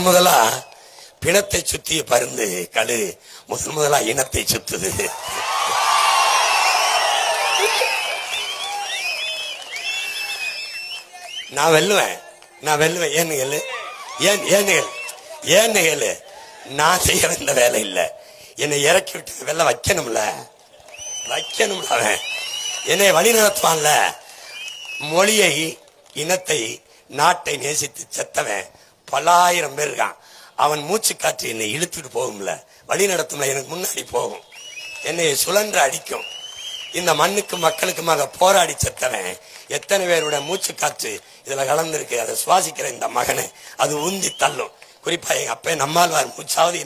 முதலா பிணத்தை சுத்திய பருந்து கழு முதலா இனத்தை சுத்துது. நான் வெல்லுவேன். ஏன்னு கேளு, ஏன்னு கேளு. நான் செய்ய வேண்டிய வேலை இல்ல. என்னை இறக்கி விட்டு வெல்ல வைக்கணும்ல. அவன் என்னை வழி நடத்துவான்ல. மொழியை, இனத்தை, நாட்டை நேசித்து செத்தவன் பல்லாயிரம் பேர் இருக்கான். அவன் மூச்சு காற்று என்னை இழுத்துட்டு போகும்ல, வழி நடத்தும்ல, எனக்கு முன்னாடி போகும், என்னை சுழன்று அடிக்கும். இந்த மண்ணுக்கு மக்களுக்குமாக போராடி செத்தவன் எத்தனை பேருடைய மூச்சு காற்று இதுல கலந்துருக்கு. அதை சுவாசிக்கிற இந்த மகனை அது உந்தி தள்ளும். குறிப்பா எங்க அப்பா நம்மாழ்வார் மூச்சாவது